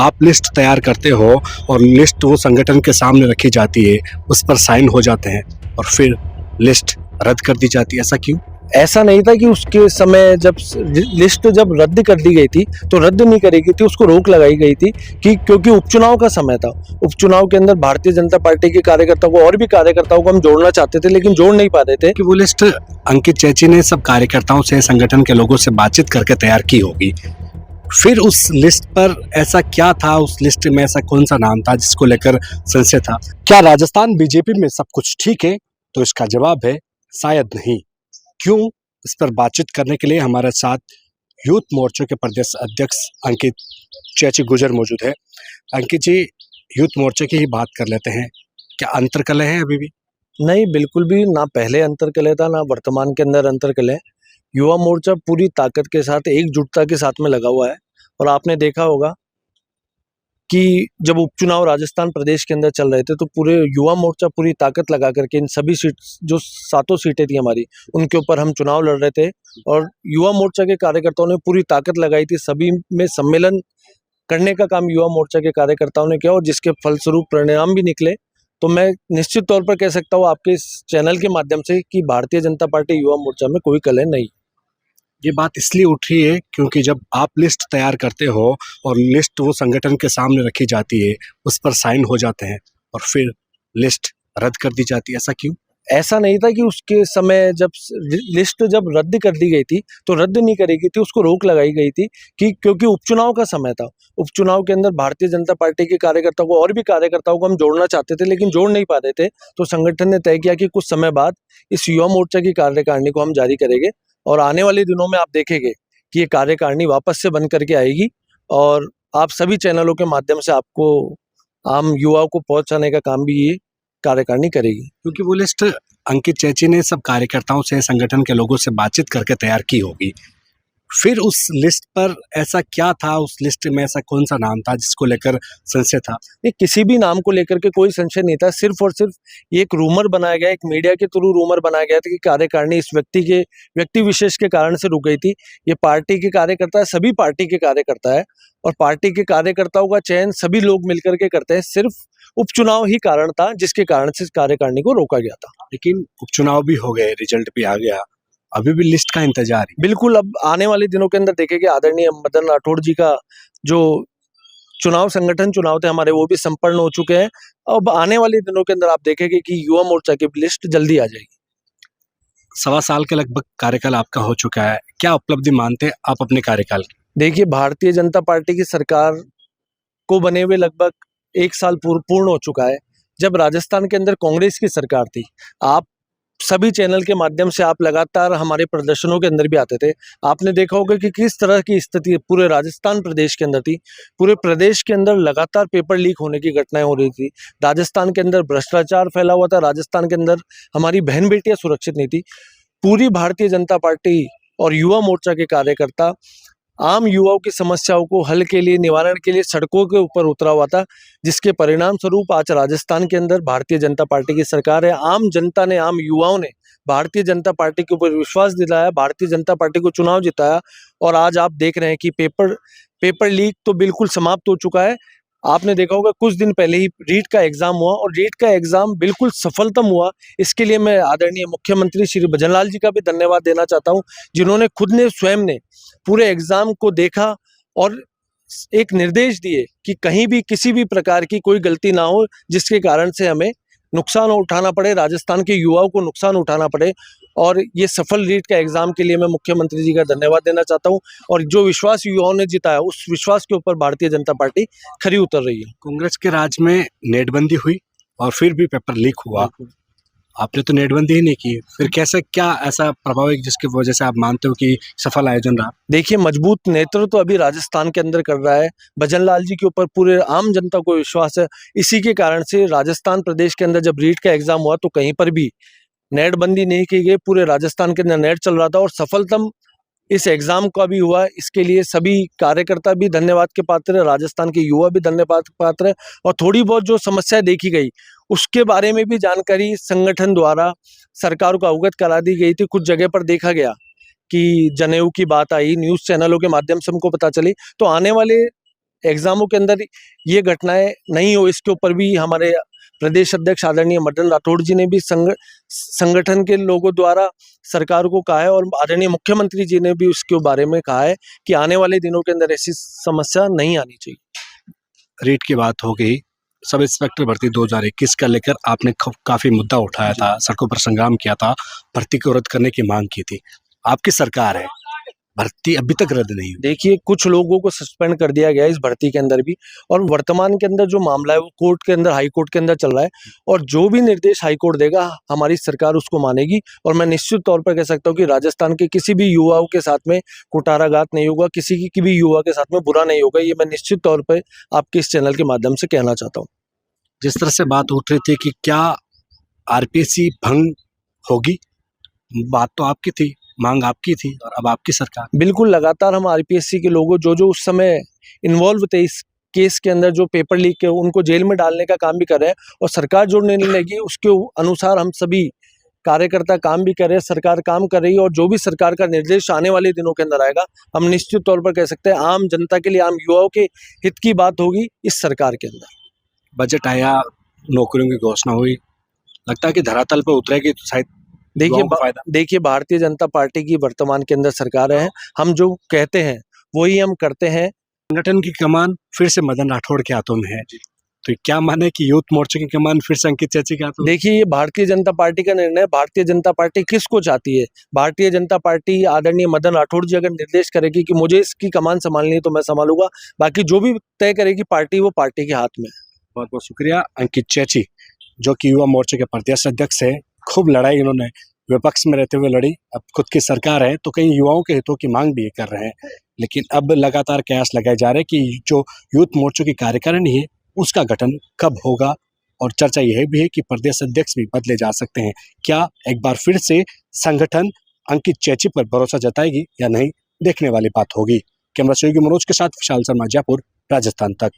आप लिस्ट तैयार करते हो और लिस्ट वो संगठन के सामने रखी जाती है, उस पर साइन हो जाते हैं और फिर लिस्ट रद्द कर दी जाती है, ऐसा क्यों? ऐसा नहीं था कि उसके समय जब लिस्ट जब रद्द कर दी गई थी तो रद्द नहीं करी गई थी, उसको रोक लगाई गई थी कि क्योंकि उपचुनाव का समय था। उपचुनाव के अंदर भारतीय जनता पार्टी के कार्यकर्ताओं को और भी कार्यकर्ताओं को हम जोड़ना चाहते थे, लेकिन जोड़ नहीं पा रहे थे। कि वो लिस्ट अंकित चैची ने सब कार्यकर्ताओं से, संगठन के लोगों से बातचीत करके तैयार की होगी। फिर उस लिस्ट पर ऐसा क्या था, उस लिस्ट में ऐसा कौन सा नाम था जिसको लेकर संशय था? क्या राजस्थान बीजेपी में सब कुछ ठीक है? तो इसका जवाब है शायद नहीं। क्यों? इस पर बातचीत करने के लिए हमारे साथ यूथ मोर्चे के प्रदेश अध्यक्ष अंकित चैची गुजर मौजूद है। अंकित जी, यूथ मोर्चे की ही बात कर लेते हैं। क्या अंतर्कलह है अभी भी? नहीं, बिल्कुल भी ना पहले अंतर्कलह था, ना वर्तमान के अंदर अंतर्कलह। युवा मोर्चा पूरी ताकत के साथ, एकजुटता के साथ में लगा हुआ है। और आपने देखा होगा कि जब उपचुनाव राजस्थान प्रदेश के अंदर चल रहे थे तो पूरे युवा मोर्चा पूरी ताकत लगा करके इन सभी सीट, जो 7 सीटें थी हमारी, उनके ऊपर हम चुनाव लड़ रहे थे। और युवा मोर्चा के कार्यकर्ताओं ने पूरी ताकत लगाई थी, सभी में सम्मेलन करने का काम युवा मोर्चा के कार्यकर्ताओं ने किया और जिसके फलस्वरूप परिणाम भी निकले। तो मैं निश्चित तौर पर कह सकता हूँ आपके इस चैनल के माध्यम से कि भारतीय जनता पार्टी युवा मोर्चा में कोई कलह नहीं। ये बात इसलिए उठ रही है क्योंकि जब आप लिस्ट तैयार करते हो और लिस्ट वो संगठन के सामने रखी जाती है, उस पर साइन हो जाते हैं और फिर लिस्ट रद्द कर दी जाती है, ऐसा क्यों? ऐसा नहीं था कि उसके समय जब लिस्ट जब रद्द कर दी गई थी तो रद्द नहीं करी गई थी, उसको रोक लगाई गई थी कि क्योंकि उपचुनाव का समय था। उपचुनाव के अंदर भारतीय जनता पार्टी के कार्यकर्ताओं को और भी कार्यकर्ताओं को हम जोड़ना चाहते थे, लेकिन जोड़ नहीं पा रहे थे। तो संगठन ने तय किया कि कुछ समय बाद इस युवा मोर्चा की कार्यकारिणी को हम जारी करेंगे और आने वाले दिनों में आप देखेंगे कि ये कार्यकारिणी वापस से बन करके आएगी और आप सभी चैनलों के माध्यम से आपको आम युवाओं को पहुंचाने का काम भी ये कार्यकारिणी करेगी। क्योंकि वो लिस्ट अंकित चैची ने सब कार्यकर्ताओं से, संगठन के लोगों से बातचीत करके तैयार की होगी। फिर उस लिस्ट पर ऐसा क्या था, उस लिस्ट में ऐसा कौन सा नाम था जिसको लेकर संशय था? ये किसी भी नाम को लेकर के कोई संशय नहीं था, सिर्फ और सिर्फ ये एक रूमर बनाया गया, एक मीडिया के थ्रू रूमर बनाया गया था कि कार्यकारिणी इस व्यक्ति विशेष के कारण से रुक गई थी। ये पार्टी के कार्यकर्ता है, सभी पार्टी के कार्यकर्ता है और पार्टी के कार्यकर्ताओं का चयन सभी लोग मिलकर के करते हैं। सिर्फ उपचुनाव ही कारण था जिसके कारण से इस कार्यकारिणी को रोका गया था। लेकिन उपचुनाव भी हो गए, रिजल्ट भी आ गया, अभी भी लिस्ट का इंतजार है। बिल्कुल, अब आने वाले दिनों के अंदर देखेंगे आदरणीय मदन राठौड़ जी का जो संगठन चुनाव थे हमारे, वो भी संपन्न हो चुके हैं। अब आने वाले दिनों के अंदर आप देखेंगे कि युवा मोर्चा की लिस्ट जल्दी आ जाएगी। 1.25 साल के लगभग कार्यकाल आपका हो चुका है। क्या उपलब्धि मानते हैं आप अपने कार्यकाल की? देखिए, भारतीय जनता पार्टी की सरकार को बने हुए लगभग 1 साल पूर्ण हो चुका है। जब राजस्थान के अंदर कांग्रेस की सरकार थी, आप सभी चैनल के माध्यम से आप लगातार हमारे प्रदर्शनों के अंदर भी आते थे। आपने देखा होगा कि किस तरह की स्थिति पूरे राजस्थान प्रदेश के अंदर थी। पूरे प्रदेश के अंदर लगातार पेपर लीक होने की घटनाएं हो रही थी। राजस्थान के अंदर भ्रष्टाचार फैला हुआ था। राजस्थान के अंदर हमारी बहन बेटियां सुरक्षित नहीं थी। पूरी भारतीय जनता पार्टी और युवा मोर्चा के कार्यकर्ता आम युवाओं की समस्याओं को हल के लिए, निवारण के लिए सड़कों के ऊपर उतरा हुआ था, जिसके परिणाम स्वरूप आज राजस्थान के अंदर भारतीय जनता पार्टी की सरकार है। आम जनता ने, आम युवाओं ने भारतीय जनता पार्टी के ऊपर विश्वास दिलाया, भारतीय जनता पार्टी को चुनाव जिताया और आज आप देख रहे हैं कि पेपर लीक तो बिल्कुल समाप्त हो चुका है। आपने देखा होगा कुछ दिन पहले ही रीट का एग्जाम हुआ और रीट का एग्जाम बिल्कुल सफलतम हुआ। इसके लिए मैं आदरणीय मुख्यमंत्री श्री भजनलाल जी का भी धन्यवाद देना चाहता हूं, जिन्होंने खुद ने स्वयं ने पूरे एग्जाम को देखा और एक निर्देश दिए कि कहीं भी किसी भी प्रकार की कोई गलती ना हो जिसके कारण से हमें नुकसान उठाना पड़े, राजस्थान के युवाओं को नुकसान उठाना पड़े। और ये सफल रीट का एग्जाम के लिए मैं मुख्यमंत्री जी का धन्यवाद देना चाहता हूं और जो विश्वास युवाओं ने जिताया उस विश्वास के ऊपर भारतीय जनता पार्टी खरी उतर रही है। कांग्रेस के राज में नेटबंदी हुई और फिर भी पेपर लीक हुआ। आपने तो नेटबंदी ही नहीं की, फिर कैसे, क्या ऐसा प्रभाव है जिसकी वजह से आप मानते हो कि सफल आयोजन रहा? देखिए, मजबूत नेतृत्व तो अभी राजस्थान के अंदर कर रहा है। भजनलाल जी के ऊपर पूरे आम जनता को विश्वास है। इसी के कारण से राजस्थान प्रदेश के अंदर जब रीट का एग्जाम हुआ तो कहीं पर भी नेटबंदी नहीं की गई। पूरे राजस्थान के अंदर नेट चल रहा था और सफलतम इस एग्जाम का भी हुआ। इसके लिए सभी कार्यकर्ता भी धन्यवाद के पात्र है, राजस्थान के युवा भी धन्यवाद के पात्र है। और थोड़ी बहुत जो समस्या देखी गई उसके बारे में भी जानकारी संगठन द्वारा सरकार को अवगत करा दी गई थी। कुछ जगह पर देखा गया कि जनेऊ की बात आई, न्यूज़ चैनलों के माध्यम से हमको पता चली। तो आने वाले एग्जामों के अंदर ये घटनाएं नहीं हो, इसके ऊपर भी हमारे प्रदेश अध्यक्ष आदरणीय मदन राठौड़ जी ने भी संगठन के लोगों द्वारा सरकार को कहा है और आदरणीय मुख्यमंत्री जी ने भी उसके बारे में कहा है कि आने वाले दिनों के अंदर ऐसी समस्या नहीं आनी चाहिए। रेट की बात हो गई, सब इंस्पेक्टर भर्ती 2021 का लेकर आपने काफी मुद्दा उठाया था, सड़कों पर संग्राम किया था, भर्ती को रद्द करने की मांग की थी। आपकी सरकार है, भर्ती अभी तक रद्द नहीं हुई। देखिए, कुछ लोगों को सस्पेंड कर दिया गया है इस भर्ती के अंदर भी, और वर्तमान के अंदर जो मामला है वो कोर्ट के अंदर, हाई कोर्ट के अंदर चल रहा है, और जो भी निर्देश हाई कोर्ट देगा हमारी सरकार उसको मानेगी। और मैं निश्चित तौर पर कह सकता हूँ कि राजस्थान के किसी भी युवाओं के साथ में कुठाराघात नहीं होगा, किसी की भी युवा के साथ में बुरा नहीं होगा, ये मैं निश्चित तौर पर आपके इस चैनल के माध्यम से कहना चाहता हूँ। जिस तरह से बात उठ रही थी कि क्या आरपीसी भंग होगी, बात तो आपकी थी, मांग आपकी थी, और अब आपकी सरकार। बिल्कुल, लगातार हम आरपीएससी के लोगों जो उस समय इन्वॉल्व थे इस केस के अंदर, जो पेपर लीक के, उनको जेल में डालने का काम भी कर रहे हैं, और सरकार जो निर्णय लेगी उसके अनुसार हम सभी कार्यकर्ता काम भी कर रहे हैं, सरकार काम कर रही है, और जो भी सरकार का निर्देश आने वाले दिनों के अंदर आएगा, हम निश्चित तौर पर कह सकते हैं आम जनता के लिए, आम युवाओं के हित की बात होगी इस सरकार के अंदर। बजट आया, नौकरियों की घोषणा हुई, लगता है कि धरातल पर उतरेगी तो शायद युवाओं को फायदा। देखिए, भारतीय जनता पार्टी की वर्तमान के अंदर सरकार है, हम जो कहते हैं वही हम करते हैं। संगठन की कमान फिर से मदन राठौड़ के हाथों में है, तो क्या माने कि यूथ मोर्चे की कमान फिर से अंकित चेची के हाथों में? देखिए, ये भारतीय जनता पार्टी का निर्णय है। भारतीय जनता पार्टी किसको चाहती है? भारतीय जनता पार्टी आदरणीय मदन राठौड़ जी अगर निर्देश करेगी कि मुझे इसकी कमान संभालनी है तो मैं संभालूंगा, बाकी जो भी तय करेगी पार्टी, वो पार्टी के हाथ में है। बहुत बहुत शुक्रिया। अंकित चेची जो कि युवा मोर्चे के प्रदेश अध्यक्ष है, खूब लड़ाई इन्होंने विपक्ष में रहते हुए लड़ी, अब खुद की सरकार है तो कई युवाओं के हितों की मांग भी कर रहे हैं, लेकिन अब लगातार कयास लगाए जा रहे हैं कि जो यूथ मोर्चों की कार्यकारिणी है उसका गठन कब होगा, और चर्चा यह भी है कि प्रदेश अध्यक्ष भी बदले जा सकते हैं। क्या एक बार फिर से संगठन अंकित चेची पर भरोसा जताएगी या नहीं, देखने वाली बात होगी। कैमरा सहयोगी मनोज के साथ विशाल शर्मा, जयपुर, राजस्थान तक।